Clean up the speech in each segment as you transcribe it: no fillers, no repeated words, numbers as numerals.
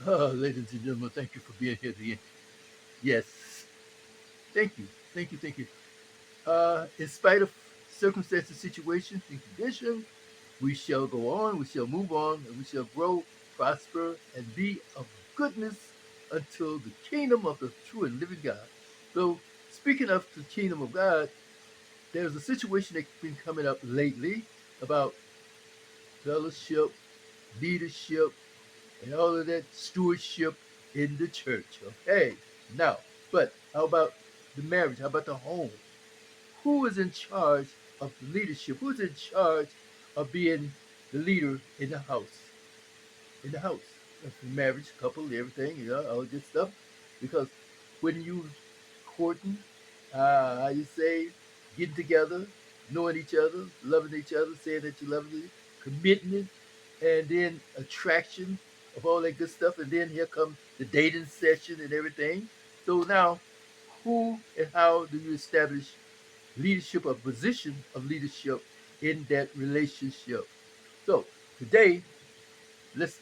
Ladies and gentlemen, thank you for being here again. Yes, thank you, thank you, thank you. In spite of circumstances, situations, and conditions, we shall go on, we shall move on, and we shall grow, prosper, and be of goodness until the kingdom of the true and living God. So, speaking of the kingdom of God, there's a situation that's been coming up lately about fellowship, leadership, and all of that stewardship in the church. Okay, now, but how about the marriage? How about the home? Who is in charge of the leadership? Who's in charge of being the leader in the house? In the house, marriage, couple, everything, all this stuff. Because when you courting, how you say, getting together, knowing each other, loving each other, saying that you love each other, commitment, and then attraction of all that good stuff, and then here comes the dating session and everything. So now, who and how do you establish leadership or position of leadership in that relationship? So today, let's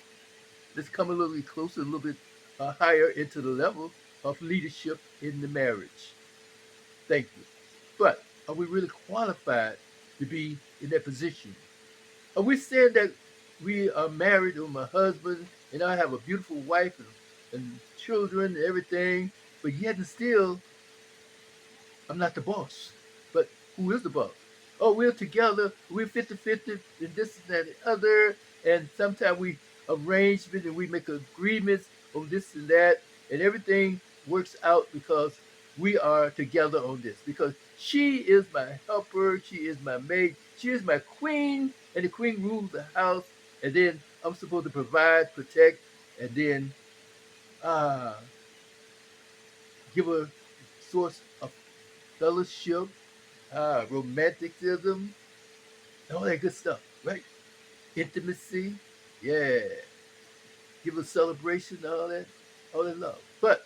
let's come a little bit closer, a little bit higher into the level of leadership in the marriage. Thank you. But are we really qualified to be in that position? Are we saying that we are married to my husband and I have a beautiful wife and children and everything, but yet and still I'm not the boss. But who is the boss? Oh, we're together, we're 50-50 and this and that and the other, and sometimes we arrangement and we make agreements on this and that, and everything works out because we are together on this. Because she is my helper, she is my maid, she is my queen, and the queen rules the house, and then I'm supposed to provide, protect, and then uh, give a source of fellowship, romanticism, all that good stuff, right? Intimacy, yeah. Give a celebration, all that love. But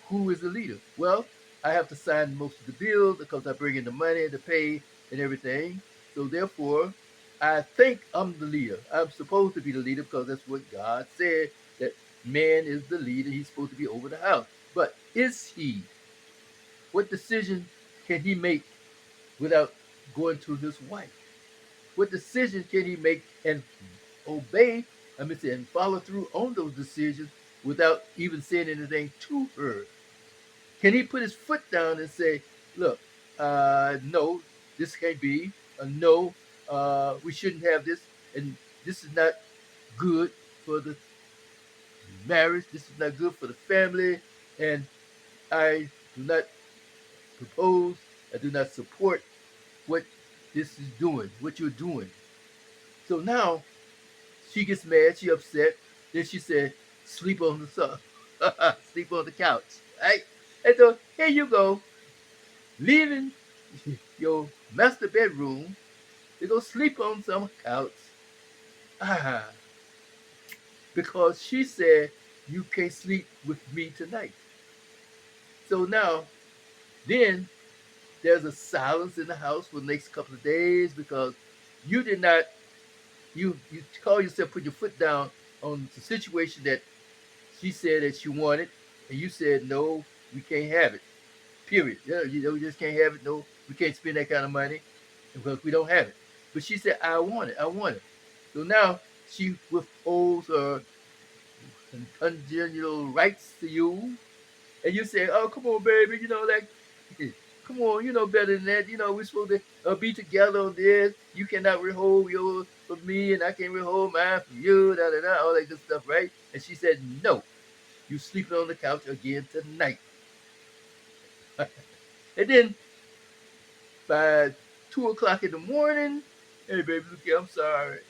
who is the leader? Well, I have to sign most of the bills because I bring in the money to pay and everything. So therefore, I think I'm the leader. I'm supposed to be the leader because that's what God said, that man is the leader. He's supposed to be over the house. But is he? What decision can he make without going to his wife? What decision can he make and obey, and follow through on those decisions without even saying anything to her? Can he put his foot down and say, look, no, this can't be, no, we shouldn't have this, and this is not good for the marriage, this is not good for the family, and I do not propose, I do not support what this is doing, what you're doing. So now she gets mad, she upset. Then she said, sleep on the sleep on the couch, right? And so here you go, leaving your master bedroom to go sleep on some couch. Ah, because she said you can't sleep with me tonight. So now, then there's a silence in the house for the next couple of days because you did not, you call yourself put your foot down on the situation that she said that she wanted, and you said no, we can't have it. Period. Yeah, we just can't have it. No, we can't spend that kind of money because we don't have it. But she said, I want it. I want it. So now she withholds her congenital rights to you, and you say, oh, come on, baby, like, come on, you know better than that. We're supposed to be together on this. You cannot withhold yours from me, and I can't withhold mine from you, da da da, all that good stuff, right? And she said, no, you sleeping on the couch again tonight. And then by 2 o'clock in the morning, hey baby, look here, I'm sorry.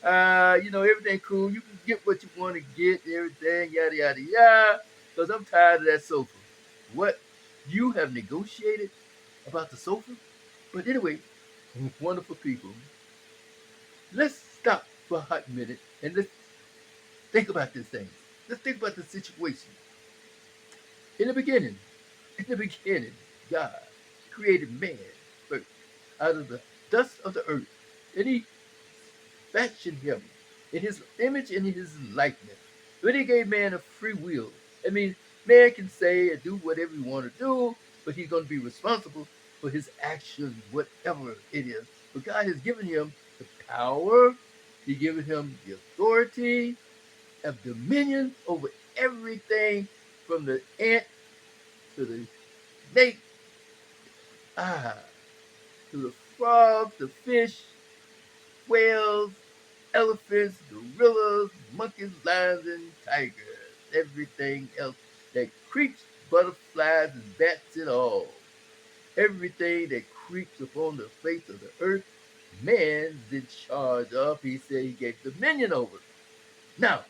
Everything cool. You can get what you want to get, everything, yada yada yada. Because I'm tired of that sofa. What? You have negotiated about the sofa? But anyway, wonderful people. Let's stop for a hot minute and let's think about this thing. Let's think about the situation. In the beginning, in the beginning, God created man first out of the dust of the earth. And he fashioned him in his image and in his likeness. But he gave man a free will. I mean, man can say and do whatever he want to do, but he's going to be responsible for his actions, whatever it is. But God has given him the power. He's given him the authority of dominion over everything from the ant to the snake, ah, to the frogs, the fish, whales, elephants, gorillas, monkeys, lions, and tigers. Everything else that creeps, butterflies, and bats and all. Everything that creeps upon the face of the earth, man's in charge of. He said he gave dominion over. Now,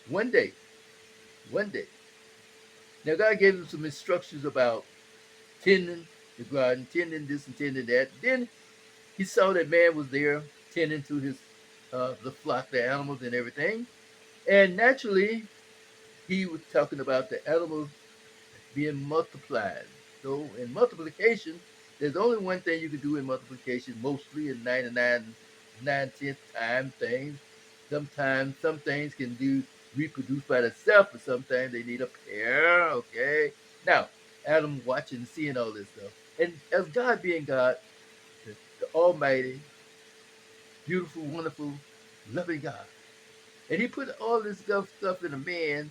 one day, one day, now God gave him some instructions about tending the garden, tending this and tending that. Then he saw that man was there tending to his the flock, the animals, and everything. And naturally, he was talking about the animals being multiplied. So in multiplication, there's only one thing you can do in multiplication, mostly in 99, 9/10 time things. Sometimes some things can do reproduce by themselves, but sometimes they need a pair. Okay. Now, Adam watching, seeing all this stuff. And as God being God, the Almighty, beautiful, wonderful, loving God. And he put all this stuff in a man,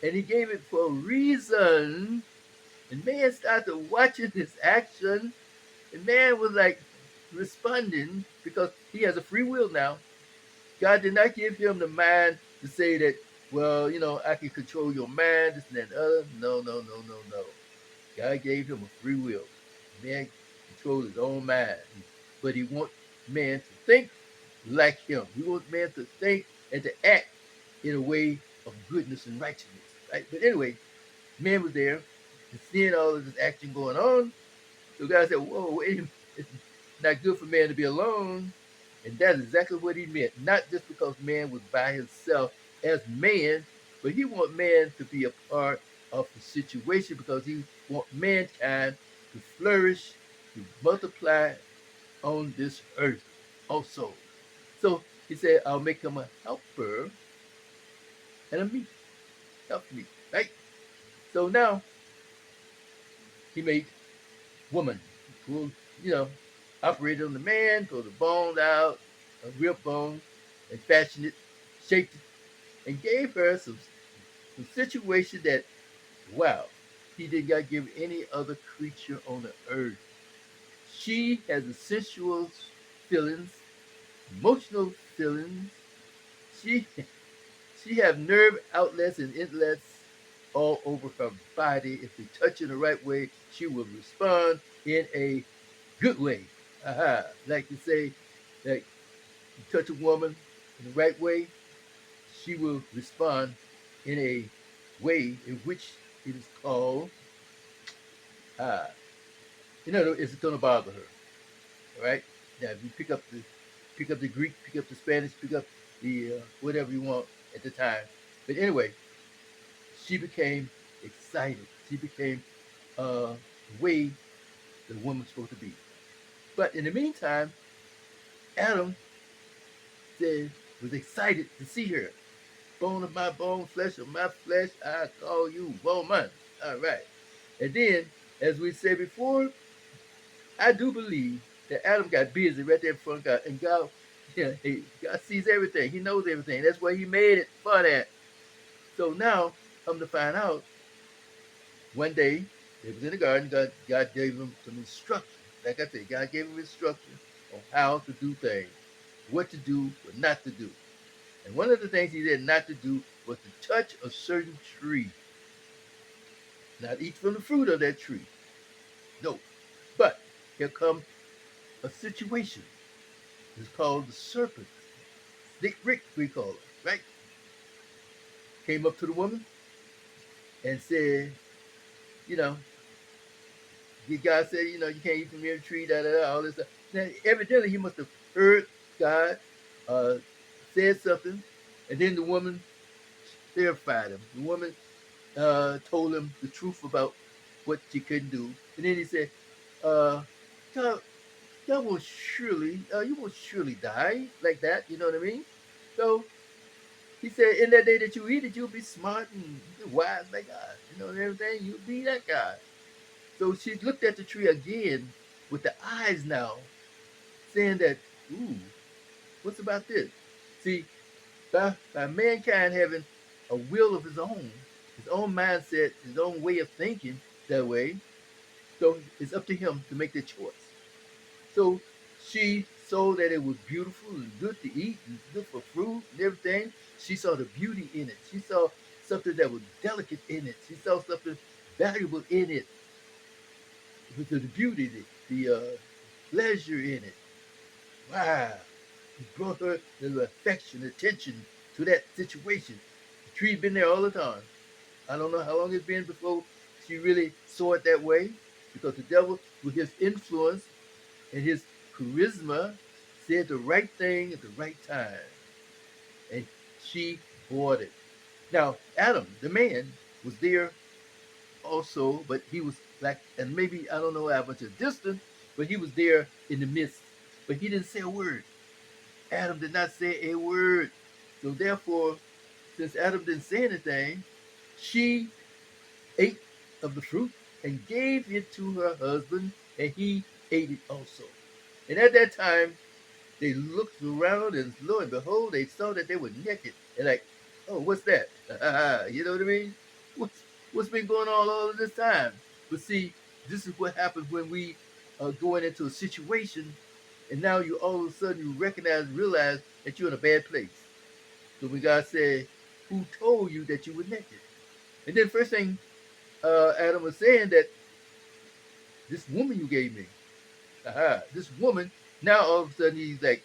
and he gave it for a reason. And man started watching his action, and man was like responding because he has a free will now. God did not give him the mind to say that, well, I can control your mind, this and that and other. No, no, no, no, no. God gave him a free will. Man controls his own mind. But he wants man to think like him. He wants man to think and to act in a way of goodness and righteousness. Right? But anyway, man was there and seeing all of this action going on. So God said, whoa, wait a minute. It's not good for man to be alone. And that's exactly what he meant. Not just because man was by himself as man, but he want man to be a part of the situation because he want mankind to flourish, to multiply on this earth also. So he said, I'll make him a helper and a meat. Help me. Right? So now he made woman who, you know, operated on the man, pulled the bones out, a real bone, and fashioned it, shaped it, and gave her some situation that, wow, he did not give any other creature on the earth. She has the sensual feelings, emotional feelings. She she have nerve outlets and inlets all over her body. If you touch in the right way, she will respond in a good way. Aha. Like you say, like you touch a woman in the right way, she will respond in a way in which it is called, uh, it's going to bother her. All right. Now, if you pick up the Greek, pick up the Spanish, pick up the whatever you want at the time. But anyway, she became excited. She became the way the woman's supposed to be. But in the meantime, Adam said was excited to see her. Bone of my bone, flesh of my flesh, I call you woman. All right. And then, as we said before, I do believe that Adam got busy right there in front of God. And God, God sees everything. He knows everything. That's why he made it for that. So now, come to find out, one day, they was in the garden, God gave him some instructions. Like I said, God gave him instructions on how to do things, what to do, what not to do. And one of the things he said not to do was to touch a certain tree, not eat from the fruit of that tree. No. But here comes a situation. It's called the serpent. Dick Rick, we call it, right? Came up to the woman and said, you know, God said, you can't eat from every tree, da da da, all this stuff. Now, evidently, he must have heard God uh, said something, and then the woman terrified him. The woman told him the truth about what she couldn't do, and then he said, uh, "God, God you won't surely die like that." You know what I mean? So He said, in that day that you eat it, you'll be smart and wise like God. And everything. You'll be that guy. So she looked at the tree again with the eyes now, saying that, ooh, what's about this? See, by mankind having a will of his own mindset, his own way of thinking that way, so it's up to him to make the choice. So she saw that it was beautiful and good to eat and good for fruit and everything. She saw the beauty in it. She saw something that was delicate in it. She saw something valuable in it. The beauty, the pleasure in it. Wow. It brought her the affection, attention to that situation. The tree had been there all the time. I don't know how long it's been before she really saw it that way, because the devil, with his influence and his charisma, said the right thing at the right time, and she bought it. Now, Adam, the man, was there also, but he was like, and maybe I don't know how much a distance, but he was there in the midst. But he didn't say a word. Adam did not say a word. So therefore, since Adam didn't say anything, she ate of the fruit and gave it to her husband, and he ate it also. And at that time, they looked around, and lo and behold, they saw that they were naked. And like, oh, what's that? You know what I mean? What's been going on all of this time? But see, this is what happens when we are going into a situation, and now you all of a sudden you realize that you're in a bad place. So when God said, "Who told you that you were naked?" And then first thing Adam was saying that this woman you gave me, this woman. Now all of a sudden he's like,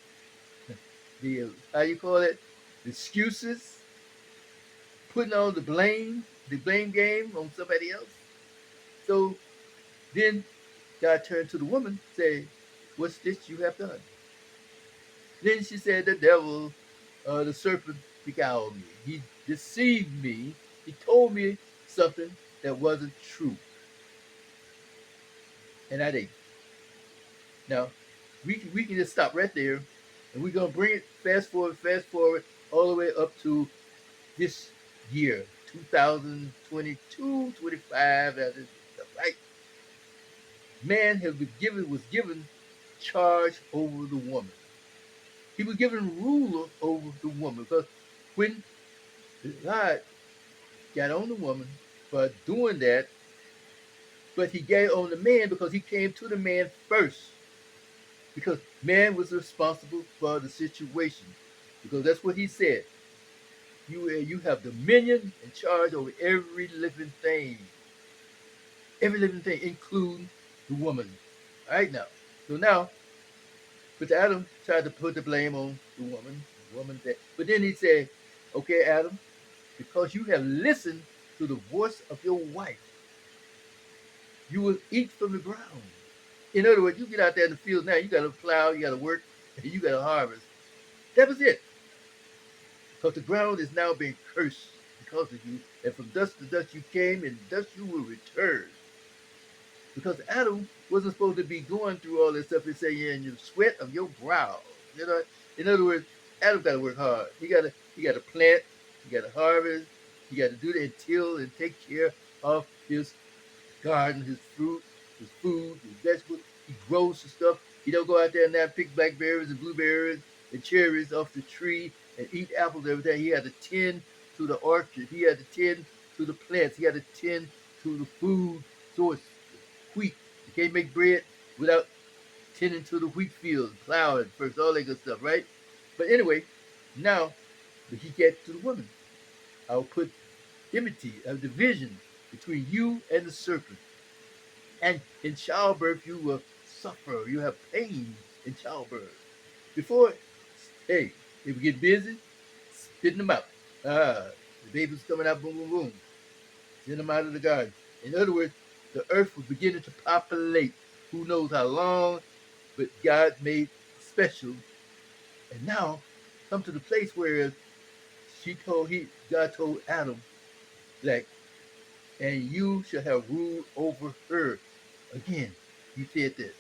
the how you call it, the excuses, putting on the blame game on somebody else. So then God turned to the woman, say, "What's this you have done?" Then she said, "The devil, the serpent, beguiled me. He deceived me. He told me something that wasn't true, and I didn't." Now, we can just stop right there, and we're gonna bring it fast forward, all the way up to this year, 2022, 25. That is right. Man was given charge over the woman. He was given ruler over the woman, because when God got on the woman for doing that, but he got on the man because he came to the man first, because man was responsible for the situation, because that's what he said. You have dominion and charge over every living thing, including the woman. All right now. So now, but Adam tried to put the blame on the woman. The woman said, but then he said, "Okay, Adam, because you have listened to the voice of your wife, you will eat from the ground." In other words, you get out there in the field now, you got to plow, you got to work, and you got to harvest. That was it. Because the ground is now being cursed because of you, and from dust to dust you came, and dust you will return. Because Adam wasn't supposed to be going through all this stuff. He said, "Yeah, in your sweat of your brow." You know, in other words, Adam got to work hard. He got to plant, he got to harvest, he got to do the till and take care of his garden, his fruit, his food, his vegetables. He grows the stuff. He don't go out there and now pick blackberries and blueberries and cherries off the tree and eat apples every day. He had to tend to the orchard. He had to tend to the plants. He had to tend to the food source, wheat. You can't make bread without tending to the wheat field, plowing first, all that good stuff, right? But anyway, now he gets to the woman. I'll put enmity, a division between you and the serpent. And in childbirth, you will suffer. You have pain in childbirth. Before, hey, they would get busy, spitting them out. The baby's coming out, boom, boom, boom. Send them out of the garden. In other words, the earth was beginning to populate. Who knows how long, but God made special. And now, come to the place where God told Adam, like, and you shall have rule over her. Again, he said this.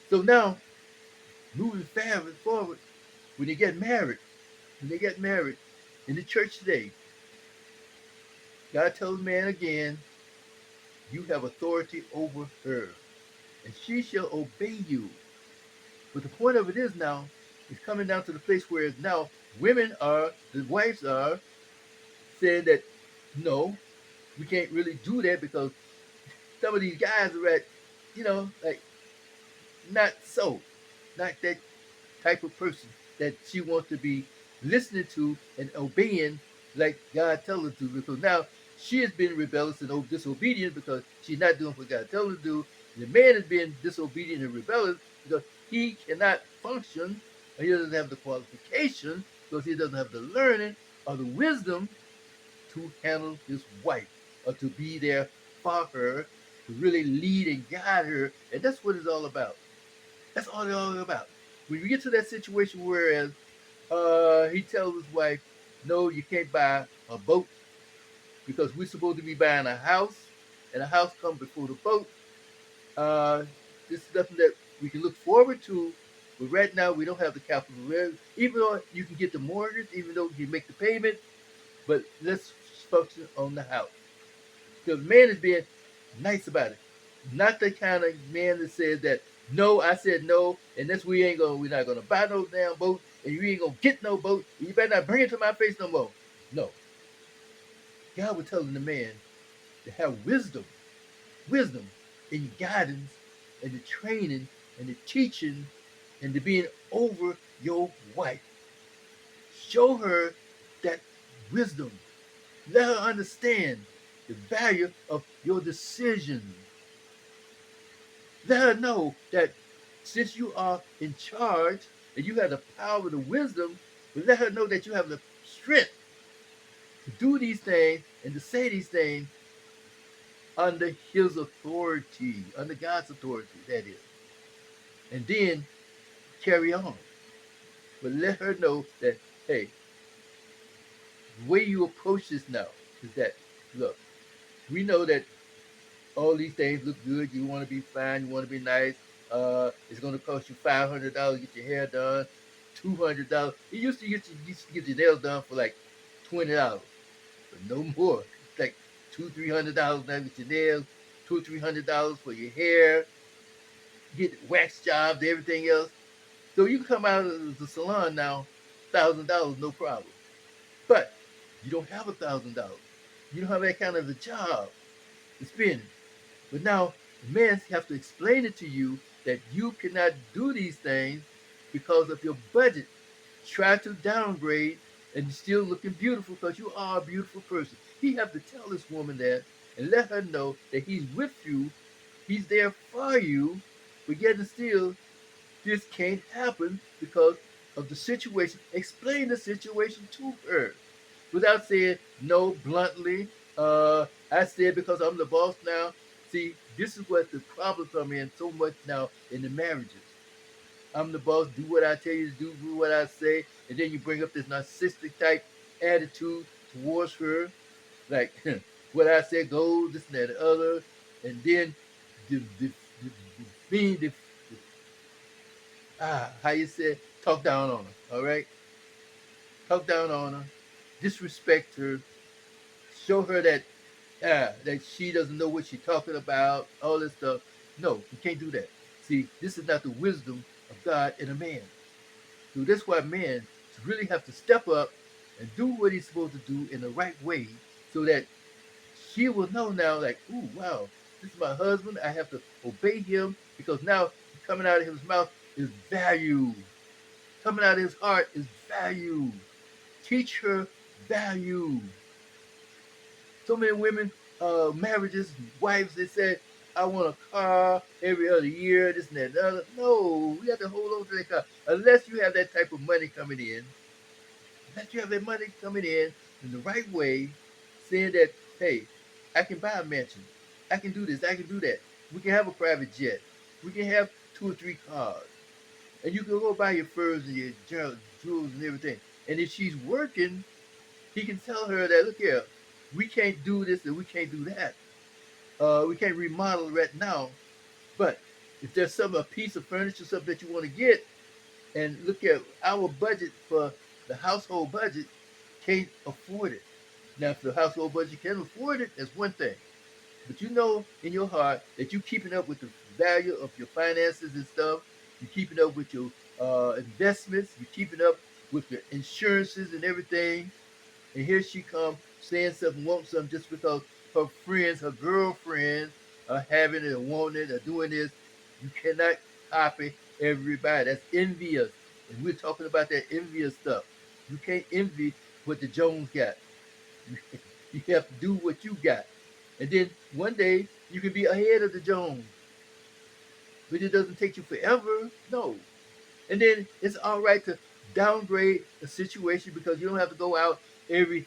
So now, moving forward, when they get married, In the church today, God tells man again, you have authority over her, and she shall obey you. But the point of it is now, it's coming down to the place where now women are, the wives are saying that no, we can't really do that because some of these guys are at, like not so, not that type of person that she wants to be listening to and obeying like God tells her to. Because now she has been rebellious and disobedient because she's not doing what God tells her to do. And the man is being disobedient and rebellious because he cannot function, or he doesn't have the qualification, because he doesn't have the learning or the wisdom to handle his wife or to be there for her, to really lead and guide her. And that's what it's all about. That's all it's all about. When you get to that situation whereas he tells his wife, no, you can't buy a boat because we're supposed to be buying a house, and a house comes before the boat. Uh, this is something that we can look forward to, but right now we don't have the capital. Even though you can get the mortgage, even though you can make the payment, but let's function on the house. Because the man is being nice about it. Not the kind of man that says that no, I said no, and this we're not gonna buy no damn boat, and you ain't gonna get no boat, and you better not bring it to my face no more. No. God was telling the man to have wisdom in guidance and the training and the teaching and the being over your wife. Show her that wisdom. Let her understand the value of your decisions. Let her know that since you are in charge and you have the power, the wisdom, but let her know that you have the strength to do these things and to say these things under his authority, under God's authority, that is. And then carry on. But let her know that, hey, the way you approach this now is that, look, we know that all these things look good. You want to be fine. You want to be nice. It's going to cost you $500 to get your hair done, $200. You used to get your nails done for like $20, but no more. It's like $200-300 now to get your nails, $200-300 for your hair, get wax jobs, everything else. So you can come out of the salon now, $1,000, no problem. But you don't have $1,000. You don't have that kind of a job to spend. But now the man has to explain it to you that you cannot do these things because of your budget. Try to downgrade and still looking beautiful because you are a beautiful person. He have to tell this woman that and let her know that he's with you, he's there for you, but yet and still this can't happen because of the situation. Explain the situation to her without saying no bluntly. I said because I'm the boss now. See, this is what the problem come in so much now in the marriages. I'm the boss. Do what I tell you to do. Do what I say, and then you bring up this narcissistic type attitude towards her, like what I said goes, this and that, and the other, and then the being how you said, talk down on her. All right, talk down on her, disrespect her, show her that she doesn't know what she's talking about, all this stuff. No, you can't do that. See, this is not the wisdom of God in a man. So that's why men really have to step up and do what he's supposed to do in the right way so that she will know now, like, ooh, wow, this is my husband. I have to obey him because now coming out of his mouth is value. Coming out of his heart is value. Teach her value. So many women, marriages, wives, they say, I want a car every other year, this and that. And other. No, we have to hold on to that car. Unless you have that type of money coming in, unless you have that money coming in the right way, saying that, hey, I can buy a mansion. I can do this. I can do that. We can have a private jet. We can have 2 or 3 cars. And you can go buy your furs and your jewels and everything. And if she's working, he can tell her that, look here, we can't do this and we can't do that. We can't remodel right now. But if there's a piece of furniture, something that you want to get, and look at our budget for the household budget, can't afford it. Now, if the household budget can afford it, that's one thing. But you know in your heart that you're keeping up with the value of your finances and stuff. You're keeping up with your investments. You're keeping up with your insurances and everything. And here she come saying something, wanting something just because her friends, her girlfriends are having it or wanting it or doing this. You cannot copy everybody. That's envious. And we're talking about that envious stuff. You can't envy what the Jones got. You have to do what you got. And then one day you can be ahead of the Jones. But it doesn't take you forever. No. And then it's all right to downgrade the situation because you don't have to go out every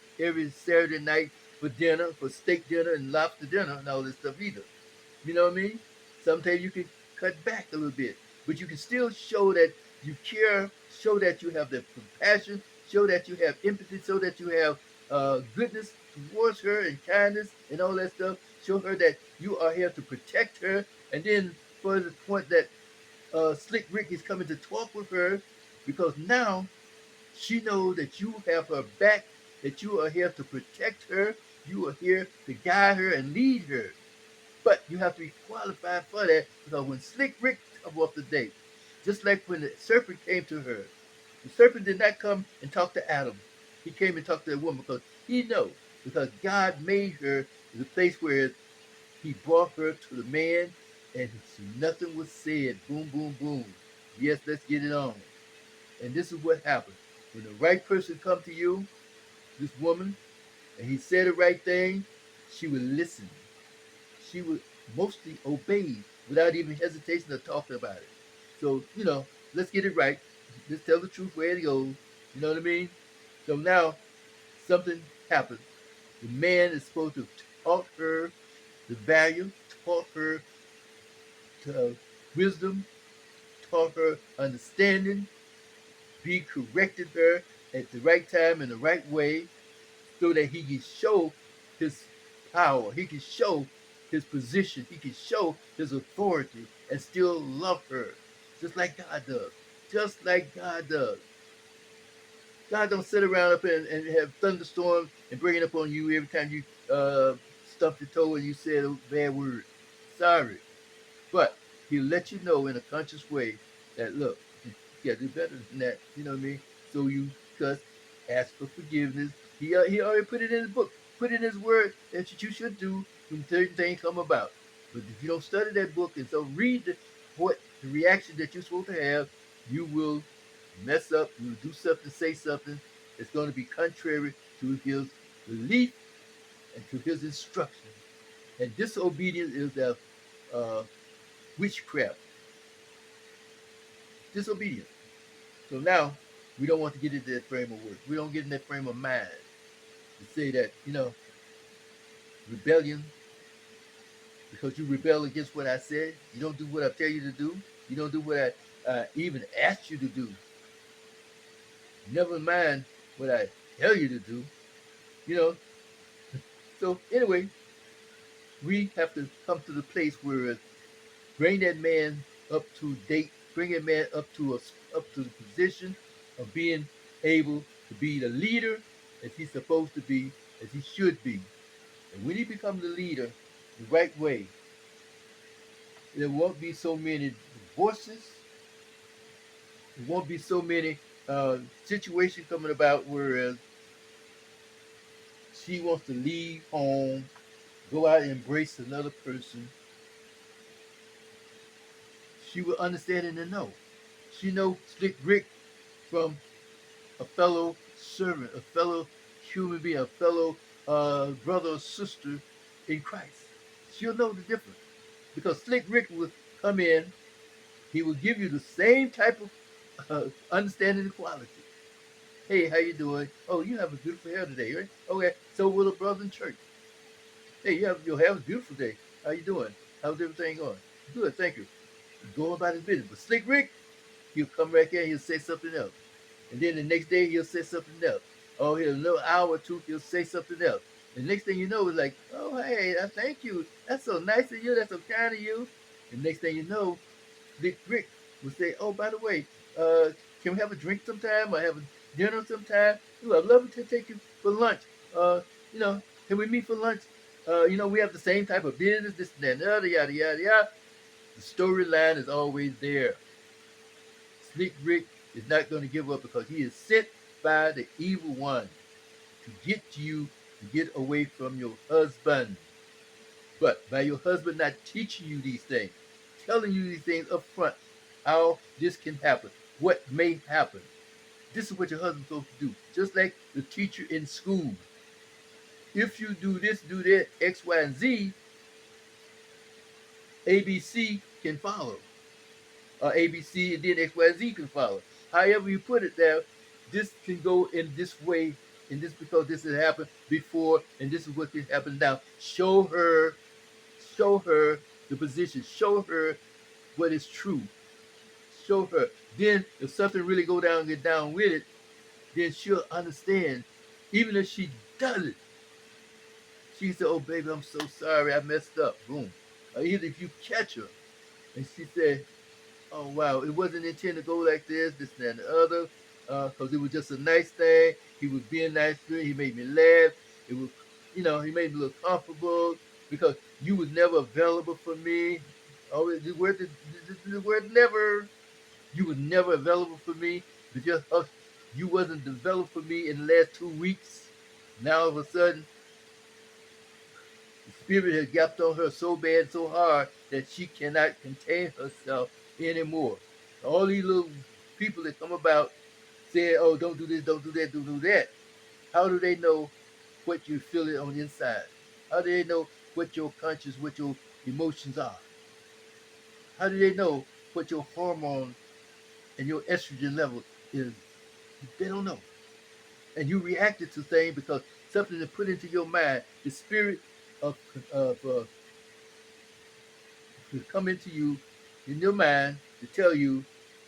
Saturday night for dinner, for steak dinner and lobster dinner and all this stuff either. You know what I mean? Sometimes you can cut back a little bit, but you can still show that you care, show that you have the compassion, show that you have empathy, show that you have goodness towards her and kindness and all that stuff. Show her that you are here to protect her, and then for the point that Slick Rick is coming to talk with her because now she knows that you have her back, that you are here to protect her, you are here to guide her and lead her. But you have to be qualified for that because when Slick Rick come off the date, just like when the serpent came to her, the serpent did not come and talk to Adam. He came and talked to the woman because he know because God made her the place where he brought her to the man and nothing was said. Boom, boom, boom. Yes, let's get it on. And this is what happened. When the right person come to you, this woman, and he said the right thing, she would listen. She would mostly obey without even hesitation or talking about it. So, let's get it right. Let's tell the truth where it goes. You know what I mean? So now something happened. The man is supposed to have taught her the value, taught her wisdom, taught her understanding, be corrected her at the right time in the right way so that he can show his power, he can show his position, he can show his authority and still love her just like God does. Just like God does. God don't sit around up and have thunderstorms and bring it up on you every time you stumped your toe and you said a bad word. Sorry. But he'll let you know in a conscious way that look, you gotta do better than that. You know what I mean? So you cuss, ask for forgiveness. He already put it in his book, put in his word that you should do when certain things come about. But if you don't study that book and so read what the reaction that you're supposed to have, you will mess up. You will do something, say something. It's going to be contrary to his belief and to his instruction. And disobedience is the uh, witchcraft, disobedience. So now we don't want to get into that frame of work. We don't get in that frame of mind to say that, rebellion, because you rebel against what I said, you don't do what I tell you to do, you don't do what I even asked you to do. Never mind what I tell you to do, you know. So anyway, we have to come to the place where bring that man up to date, bring that man up to us, up to the position of being able to be the leader as he's supposed to be, as he should be. And when he becomes the leader the right way, there won't be so many divorces. There won't be so many situations coming about whereas she wants to leave home, go out and embrace another person. She will understand and know. She know Slick Rick from a fellow servant, a fellow human being, a fellow brother or sister in Christ. She'll know the difference because Slick Rick will come in. He will give you the same type of understanding and quality. Hey, how you doing? Oh, you have a beautiful hair today, right? Okay, so will a brother in church. Hey, your hair is beautiful today. How you doing? How's everything going? Good, thank you. Go about his business. But Slick Rick, he'll come back in, he'll say something else. And then the next day he'll say something else. Oh, he'll another hour or two, he'll say something else. The next thing you know, it's like, oh hey, thank you. That's so nice of you, that's so kind of you. And next thing you know, Slick Rick will say, oh, by the way, can we have a drink sometime? Or have dinner sometime. I'd love to take you for lunch. Uh, you know, can we meet for lunch? We have the same type of business, this and that, and the other, yada yada yada. The storyline is always there. Slick Rick is not going to give up because he is sent by the evil one to get you to get away from your husband. But by your husband not teaching you these things, telling you these things up front, how this can happen, what may happen. This is what your husband's supposed to do. Just like the teacher in school. If you do this, do that, X, Y, and Z, ABC can follow. Or ABC and then X, Y, and Z can follow. However you put it there, this can go in this way, and this because this has happened before, and this is what can happen now. Show her the position. Show her what is true. Show her. Then if something really get down with it, then she'll understand. Even if she doesn't, she said, "Oh baby, I'm so sorry, I messed up." Boom. Or either if you catch her and she said, "Oh wow, it wasn't intended to go like this, that, and the other, because it was just a nice thing. He was being nice to me. He made me laugh. It was, he made me look comfortable because you was never available for me. Oh, the word never. You was never available for me, but you wasn't developed for me in the last 2 weeks. Now all of a sudden, the spirit has got on her so bad, so hard that she cannot contain herself anymore. All these little people that come about saying, "Oh, don't do this, don't do that, don't do that." How do they know what you're feeling on the inside? How do they know what your conscience, what your emotions are? How do they know what your hormone and your estrogen level is? They don't know. And you reacted to things because something is put into your mind. The spirit of, of to come into you in your mind to tell you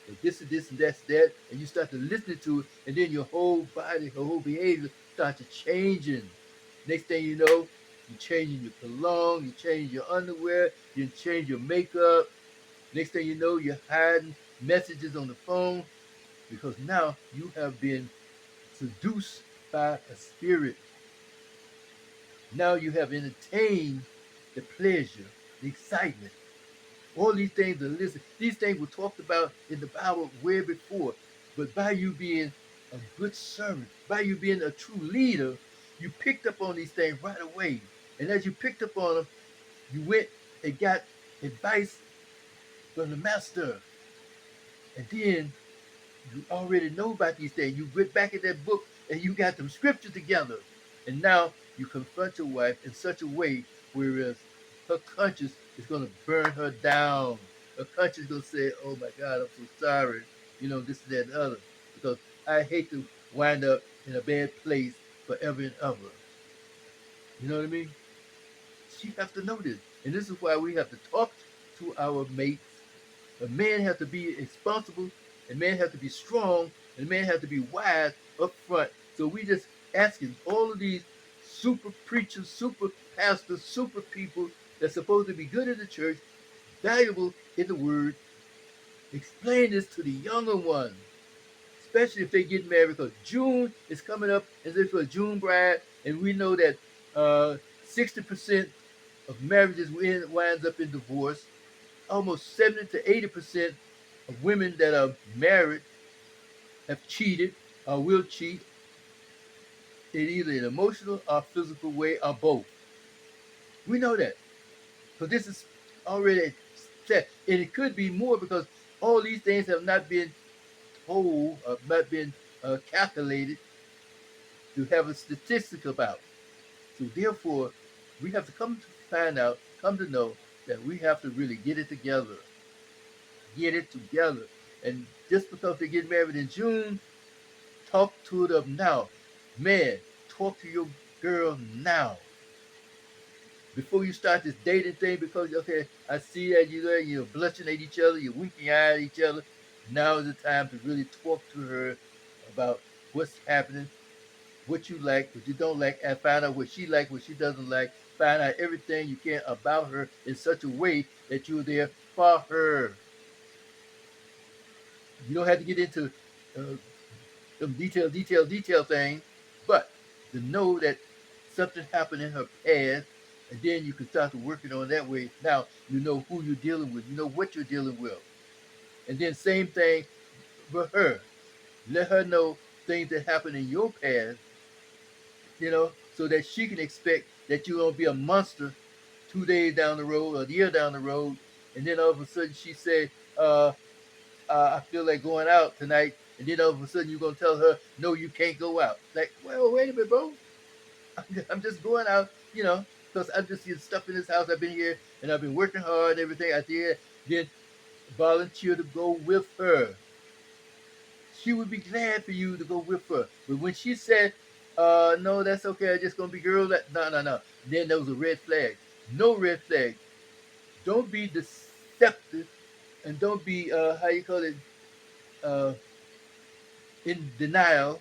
that this is this and that's that, and you start to listen to it, and then your whole body, your whole behavior starts to changing. Next thing you know, you're changing your cologne, you change your underwear, you change your makeup. Next thing you know, you're hiding messages on the phone because now you have been seduced by a spirit. Now you have entertained the pleasure, the excitement. All these things are listed. These things were talked about in the Bible way before. But by you being a good servant, by you being a true leader, you picked up on these things right away. And as you picked up on them, you went and got advice from the master. And then you already know about these things. You went back in that book and you got them scriptures together. And now you confront your wife in such a way whereas her conscience is going to burn her down. Her conscience is going to say, "Oh my God, I'm so sorry. This, that, and the other. Because I hate to wind up in a bad place forever and ever." You know what I mean? She has to know this. And this is why we have to talk to our mates. A man has to be responsible, a man has to be strong, and a man has to be wise up front. So we just asking all of these super preachers, super pastors, super people that's supposed to be good in the church, valuable in the word, explain this to the younger ones, especially if they get married, because June is coming up as if for a June bride, and we know that 60% of marriages winds up in divorce. Almost 70 to 80% of women that are married have cheated or will cheat in either an emotional or physical way or both. We know that. So this is already set. And it could be more because all these things have not been told or not been calculated to have a statistic about. So therefore, we have to come to find out, come to know that we have to really get it together. Get it together. And just because they get married in June, talk to them now. Man, talk to your girl now. Before you start this dating thing, because okay, I see that you're blushing at each other, you're winking eye at each other. Now is the time to really talk to her about what's happening, what you like, what you don't like, and find out what she likes, what she doesn't like. Find out everything you can about her in such a way that you're there for her. You don't have to get into uh, some detail thing, but to know that something happened in her past, and then you can start to work it on that way. Now you know who you're dealing with, you know what you're dealing with, and then same thing for her. Let her know things that happened in your past, so that she can expect that you're gonna be a monster 2 days down the road or a year down the road, and then all of a sudden she say, I feel like going out tonight, and then all of a sudden you're gonna tell her, no, you can't go out. Like, well, wait a minute, bro. I'm just going out, because I'm just getting stuff in this house. I've been here and I've been working hard and everything. I did then volunteer to go with her. She would be glad for you to go with her. But when she said, no, that's okay, I'm just gonna be girl, that no, no, no. Then there was a red flag. No red flag. Don't be deceptive, and don't be how you call it, uh in denial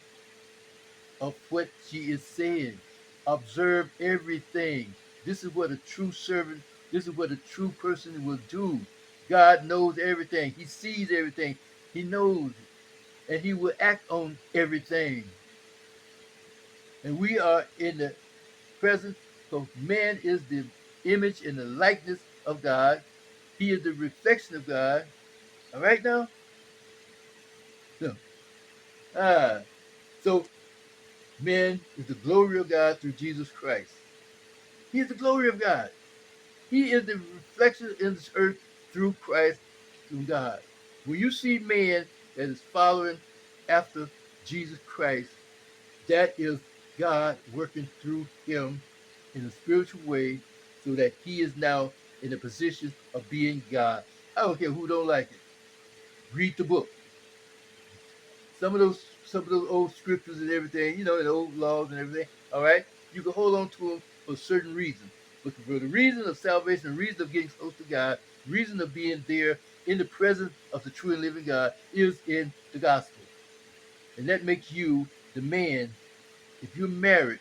of what she is saying. Observe everything. This is what a true servant, this is what a true person will do. God knows everything. He sees everything. He knows, and he will act on everything. And we are in the presence, so man is the image and the likeness of God. He is the reflection of God. All right now? So, ah, so man is the glory of God through Jesus Christ. He is the glory of God. He is the reflection in this earth through Christ, through God. When you see man that is following after Jesus Christ, that is God working through him in a spiritual way so that he is now in a position of being God. I don't care who don't like it. Read the book. Some of those old scriptures and everything, and old laws and everything, all right? You can hold on to them for certain reasons. But for the reason of salvation, the reason of getting close to God, reason of being there in the presence of the true and living God is in the gospel. And that makes you the man. If you're married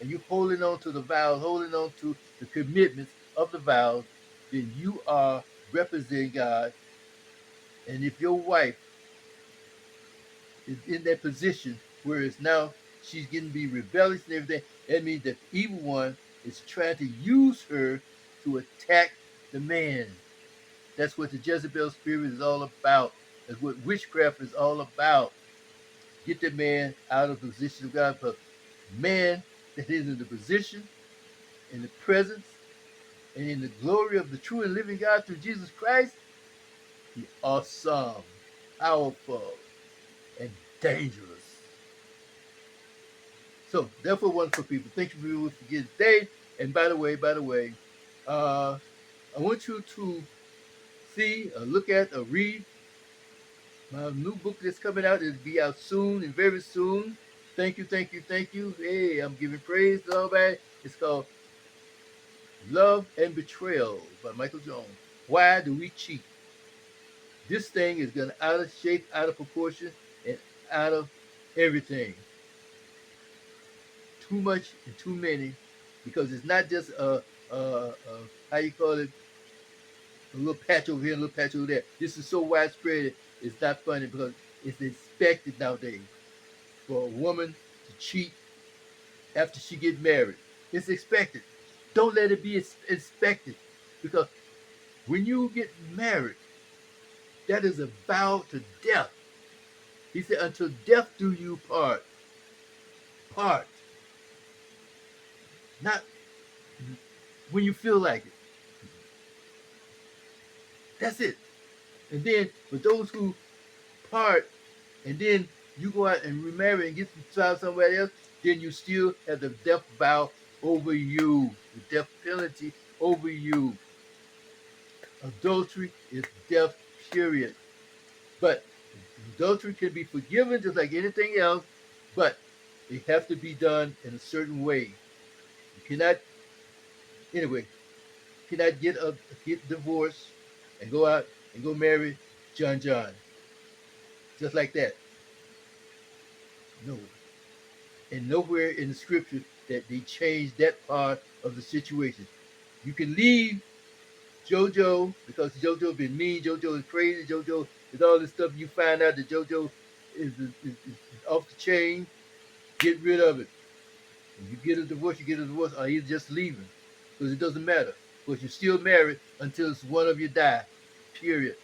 and you're holding on to the vows, holding on to the commitments of the vows, then you are representing God. And if your wife is in that position where it's now she's getting to be rebellious and everything, that means that the evil one is trying to use her to attack the man. That's what the Jezebel spirit is all about. That's what witchcraft is all about. Get the man out of the position of God. But man that is in the position, in the presence, and in the glory of the true and living God through Jesus Christ, he awesome, powerful, and dangerous. So, therefore, wonderful people, thank you for getting today. And by the way, uh, I want you to see, or look at, or read my new book that's coming out. It'll be out soon and very soon. Thank you, thank you, thank you. Hey, I'm giving praise to everybody. It's called Love and Betrayal by Michael Jones. Why do we cheat? This thing is going out of shape, out of proportion, and out of everything. Too much and too many, because it's not just how you call it, a little patch over here, a little patch over there. This is so widespread, it's not funny because it's expected nowadays for a woman to cheat after she get married. It's expected. Don't let it be expected, because when you get married, that is a vow to death. He said, until death do you part. Part. Not when you feel like it. That's it. And then for those who part and then you go out and remarry and get somebody else, then you still have the death vow over you, the death penalty over you. Adultery is death, period. But adultery can be forgiven just like anything else, but it has to be done in a certain way. You cannot, anyway, cannot get divorced and go out and go marry John, just like that. No, and nowhere in the scripture that they changed that part of the situation. You can leave JoJo because JoJo been mean, JoJo is crazy, JoJo is all this stuff. You find out that JoJo is off the chain. Get rid of it. When you get a divorce, you get a divorce, or you're just leaving. Because it doesn't matter. Because you're still married until one of you die. Period.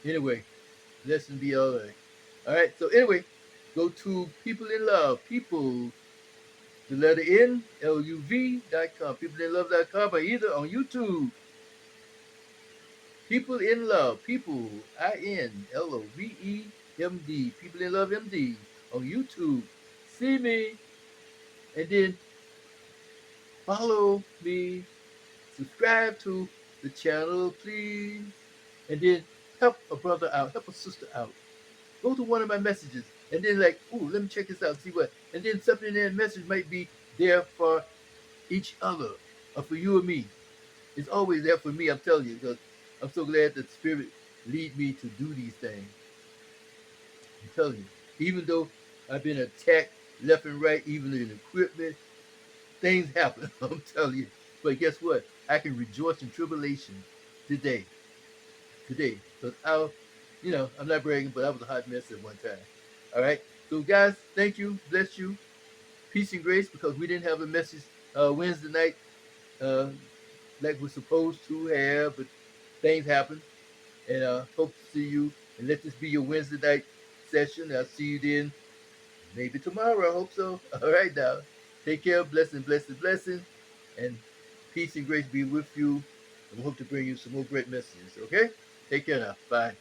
Anyway, lesson be all right. All right. So anyway, go to People in Love. People, the letter N, LUV.com. Peopleinlove.com or either on YouTube. People in Love. People, INLOVEMD. People in Love MD on YouTube. See me and then follow me. Subscribe to the channel, please. And then help a brother out, help a sister out. Go to one of my messages and then like, ooh, let me check this out, see what. And then something in that message might be there for each other or for you and me. It's always there for me, I'm telling you, because I'm so glad that the Spirit lead me to do these things. I'm telling you, even though I've been attacked left and right, even in equipment, things happen. I'm telling you. But guess what? I can rejoice in tribulation today. Today. Because I'm not bragging, but I was a hot mess at one time. All right. So guys, thank you. Bless you. Peace and grace, because we didn't have a message Wednesday night uh, like we're supposed to have, but things happen. And hope to see you. And let this be your Wednesday night session. I'll see you then maybe tomorrow. I hope so. All right now. Take care. Blessing, blessing, blessing. And peace and grace be with you. And we hope to bring you some more great messages. Okay? Take care now. Bye.